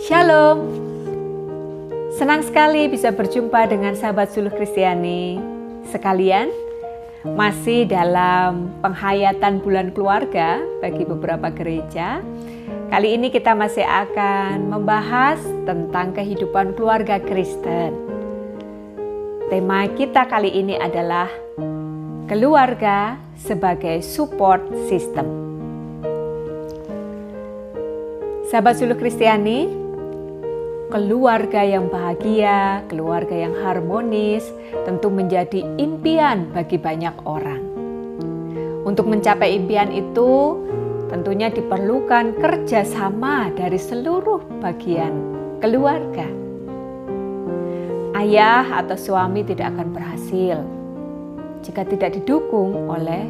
Shalom. Senang sekali bisa berjumpa dengan sahabat Suluh Kristiani sekalian. Masih dalam penghayatan bulan keluarga bagi beberapa gereja. Kali ini kita masih akan membahas tentang kehidupan keluarga Kristen. Tema kita kali ini adalah keluarga sebagai support system. Sahabat Suluh Kristiani, keluarga yang bahagia, keluarga yang harmonis tentu menjadi impian bagi banyak orang. Untuk mencapai impian itu, tentunya diperlukan kerjasama dari seluruh bagian keluarga. Ayah atau suami tidak akan berhasil jika tidak didukung oleh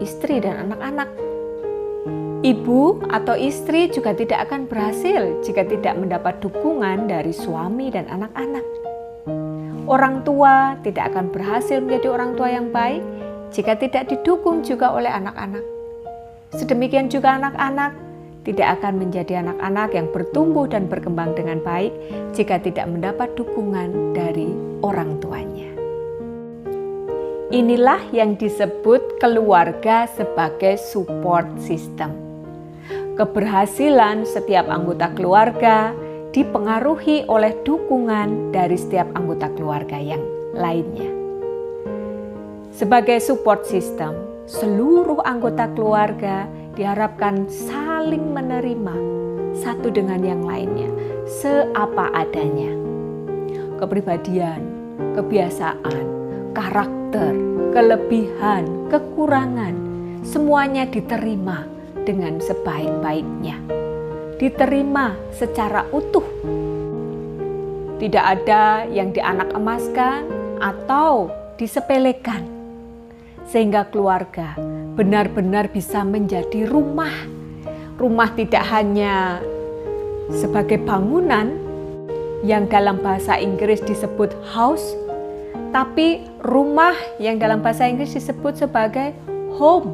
istri dan anak-anak. Ibu atau istri juga tidak akan berhasil jika tidak mendapat dukungan dari suami dan anak-anak. Orang tua tidak akan berhasil menjadi orang tua yang baik jika tidak didukung juga oleh anak-anak. Sedemikian juga anak-anak tidak akan menjadi anak-anak yang bertumbuh dan berkembang dengan baik jika tidak mendapat dukungan dari orang tuanya. Inilah yang disebut keluarga sebagai support system. Keberhasilan setiap anggota keluarga dipengaruhi oleh dukungan dari setiap anggota keluarga yang lainnya. Sebagai support system, seluruh anggota keluarga diharapkan saling menerima satu dengan yang lainnya, seapa adanya. Kepribadian, kebiasaan, karakter, kelebihan, kekurangan, semuanya diterima dengan sebaik-baiknya. Diterima secara utuh. Tidak ada yang dianak emaskan atau disepelekan. Sehingga keluarga benar-benar bisa menjadi rumah. Rumah tidak hanya sebagai bangunan yang dalam bahasa Inggris disebut house, tapi rumah yang dalam bahasa Inggris disebut sebagai home,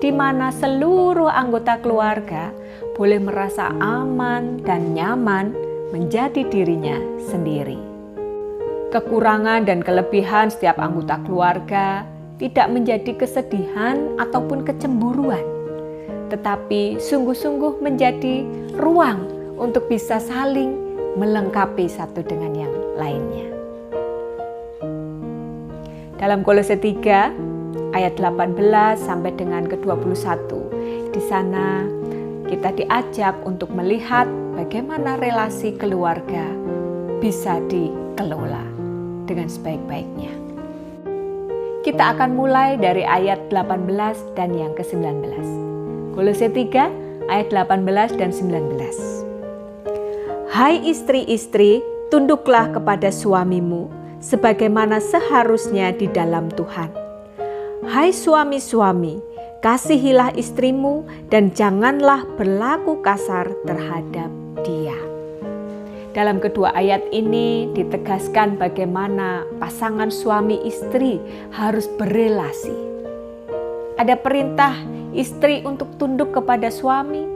di mana seluruh anggota keluarga boleh merasa aman dan nyaman menjadi dirinya sendiri. Kekurangan dan kelebihan setiap anggota keluarga tidak menjadi kesedihan ataupun kecemburuan, tetapi sungguh-sungguh menjadi ruang untuk bisa saling melengkapi satu dengan yang lainnya. Dalam Kolose 3 ayat 18 sampai dengan ke-21, di sana kita diajak untuk melihat bagaimana relasi keluarga bisa dikelola dengan sebaik-baiknya. Kita akan mulai dari ayat 18 dan yang ke-19. Kolose 3 ayat 18 dan 19. Hai istri-istri, tunduklah kepada suamimu sebagaimana seharusnya di dalam Tuhan. Hai suami-suami, kasihilah istrimu dan janganlah berlaku kasar terhadap dia. Dalam kedua ayat ini ditegaskan bagaimana pasangan suami istri harus berelasi. Ada perintah istri untuk tunduk kepada suami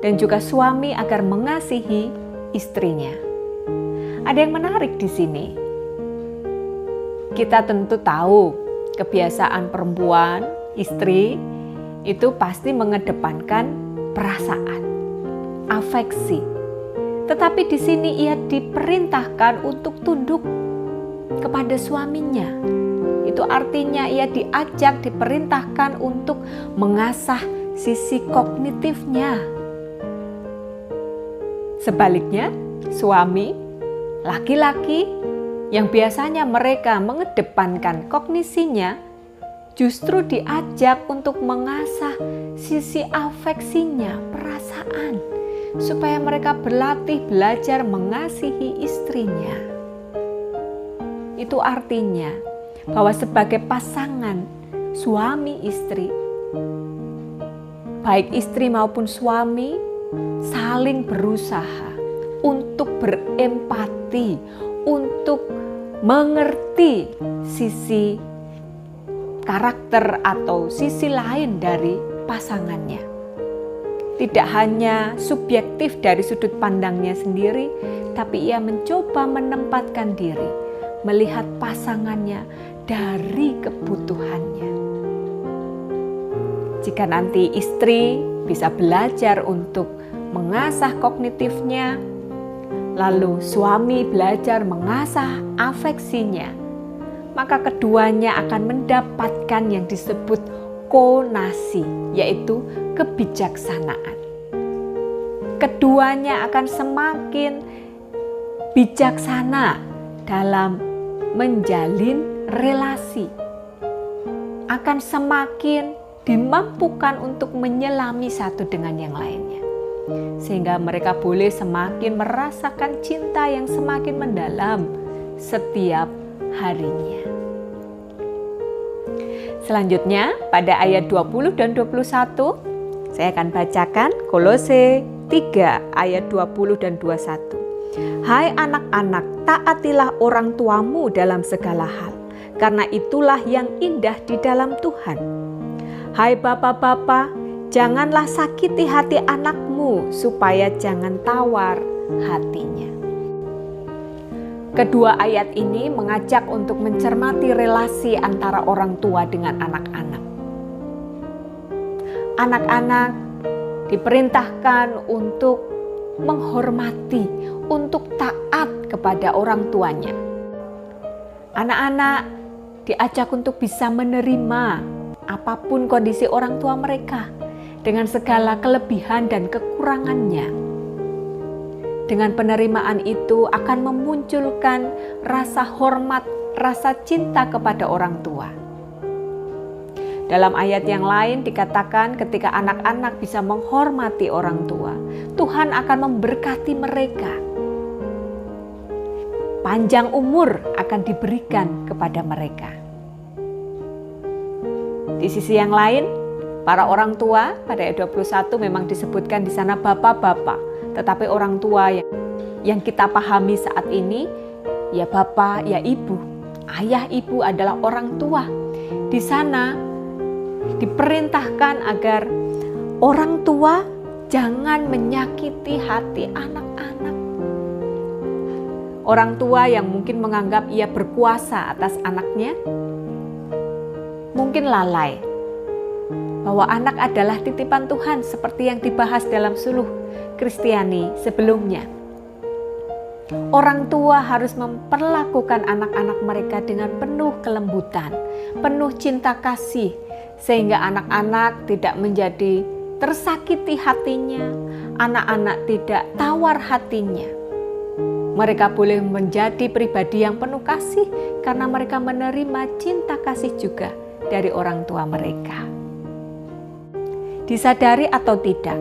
dan juga suami agar mengasihi istrinya. Ada yang menarik di sini. Kita tentu tahu kebiasaan perempuan, istri, itu pasti mengedepankan perasaan, afeksi. Tetapi di sini ia diperintahkan untuk tunduk kepada suaminya. Itu artinya ia diajak, diperintahkan untuk mengasah sisi kognitifnya. Sebaliknya, suami, laki-laki, yang biasanya mereka mengedepankan kognisinya, justru diajak untuk mengasah sisi afeksinya, perasaan, supaya mereka berlatih belajar mengasihi istrinya. Itu artinya bahwa sebagai pasangan suami istri, baik istri maupun suami saling berusaha untuk berempati, untuk mengerti sisi karakter atau sisi lain dari pasangannya. tidak hanya subjektif dari sudut pandangnya sendiri, tapi ia mencoba menempatkan diri, melihat pasangannya dari kebutuhannya. Jika nanti istri bisa belajar untuk mengasah kognitifnya, lalu suami belajar mengasah afeksinya, maka keduanya akan mendapatkan yang disebut konasi, yaitu kebijaksanaan. Keduanya akan semakin bijaksana dalam menjalin relasi, akan semakin dimampukan untuk menyelami satu dengan yang lainnya, sehingga mereka boleh semakin merasakan cinta yang semakin mendalam setiap harinya. Selanjutnya pada ayat 20 dan 21 saya akan bacakan Kolose 3 ayat 20 dan 21. Hai anak-anak, taatilah orang tuamu dalam segala hal, karena itulah yang indah di dalam Tuhan. Hai bapak-bapak, janganlah sakiti hati anakmu supaya jangan tawar hatinya. Kedua ayat ini mengajak untuk mencermati relasi antara orang tua dengan anak-anak. Anak-anak diperintahkan untuk menghormati, untuk taat kepada orang tuanya. Anak-anak diajak untuk bisa menerima apapun kondisi orang tua mereka dengan segala kelebihan dan kekurangannya. Dengan penerimaan itu akan memunculkan rasa hormat, rasa cinta kepada orang tua. Dalam ayat yang lain dikatakan ketika anak-anak bisa menghormati orang tua, Tuhan akan memberkati mereka. Panjang umur akan diberikan kepada mereka. Di sisi yang lain, para orang tua pada ayat 21 memang disebutkan di sana bapak-bapak. Tetapi orang tua yang kita pahami saat ini, ya bapak, ya ibu. Ayah ibu adalah orang tua. Di sana diperintahkan agar orang tua jangan menyakiti hati anak-anak. Orang tua yang mungkin menganggap ia berkuasa atas anaknya, mungkin lalai bahwa anak adalah titipan Tuhan seperti yang dibahas dalam suluh Kristiani sebelumnya. Orang tua harus memperlakukan anak-anak mereka dengan penuh kelembutan, penuh cinta kasih, sehingga anak-anak tidak menjadi tersakiti hatinya, anak-anak tidak tawar hatinya. Mereka boleh menjadi pribadi yang penuh kasih karena mereka menerima cinta kasih juga dari orang tua mereka. Disadari atau tidak,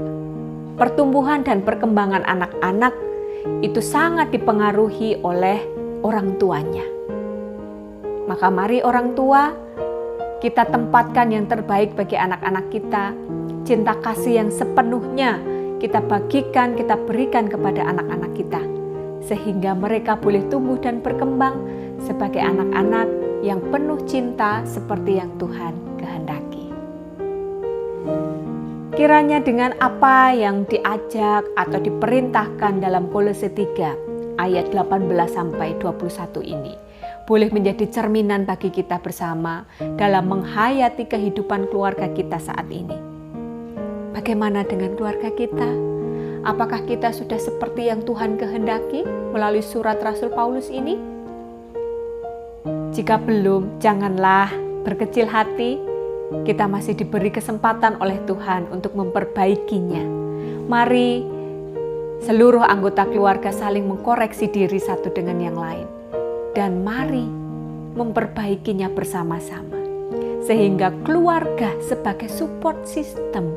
pertumbuhan dan perkembangan anak-anak itu sangat dipengaruhi oleh orang tuanya. Maka mari orang tua, kita tempatkan yang terbaik bagi anak-anak kita. Cinta kasih yang sepenuhnya kita bagikan, kita berikan kepada anak-anak kita. Sehingga mereka boleh tumbuh dan berkembang sebagai anak-anak yang penuh cinta seperti yang Tuhan kehendaki. Kiranya dengan apa yang diajak atau diperintahkan dalam Kolose 3 ayat 18-21 ini boleh menjadi cerminan bagi kita bersama dalam menghayati kehidupan keluarga kita saat ini. Bagaimana dengan keluarga kita? Apakah kita sudah seperti yang Tuhan kehendaki melalui surat Rasul Paulus ini? Jika belum, janganlah berkecil hati. Kita masih diberi kesempatan oleh Tuhan untuk memperbaikinya. Mari seluruh anggota keluarga saling mengkoreksi diri satu dengan yang lain. Dan mari memperbaikinya bersama-sama. Sehingga keluarga sebagai support system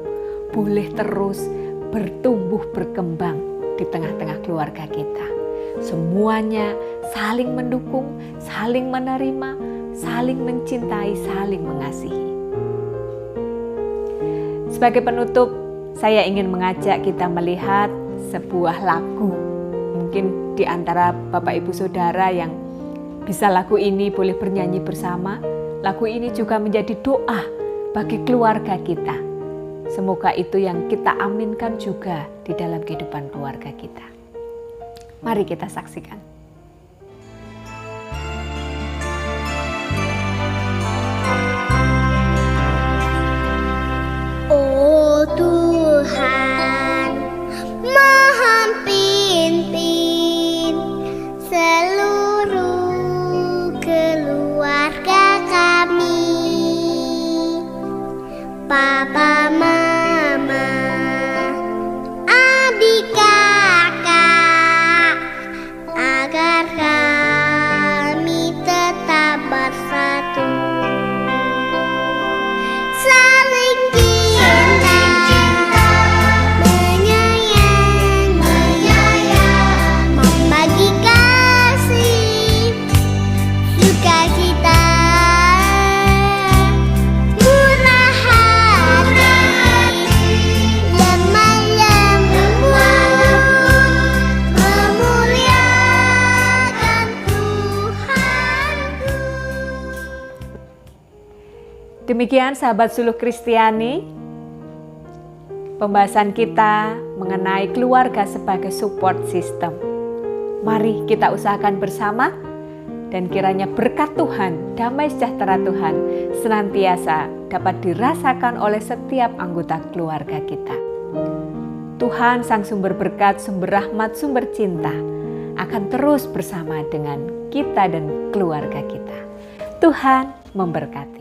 boleh terus bertumbuh berkembang di tengah-tengah keluarga kita. Semuanya saling mendukung, saling menerima, saling mencintai, saling mengasihi. Sebagai penutup, saya ingin mengajak kita melihat sebuah lagu. Mungkin di antara Bapak Ibu Saudara yang bisa lagu ini boleh bernyanyi bersama. Lagu ini juga menjadi doa bagi keluarga kita. Semoga itu yang kita aminkan juga di dalam kehidupan keluarga kita. Mari kita saksikan. Oh Tuhan, mohon pimpin seluruh keluarga kami, Papa, Mama, adik, kakak, agar kami tetap bersatu, saling cinta, menyayangi, membagi kasih, sukacita, murah hati, lemah lembut, memuliakan Tuhanku. Demikian sahabat Suluh Kristiani, pembahasan kita mengenai keluarga sebagai support system. Mari kita usahakan bersama dan kiranya berkat Tuhan, damai sejahtera Tuhan senantiasa dapat dirasakan oleh setiap anggota keluarga kita. Tuhan sang sumber berkat, sumber rahmat, sumber cinta akan terus bersama dengan kita dan keluarga kita. Tuhan memberkati.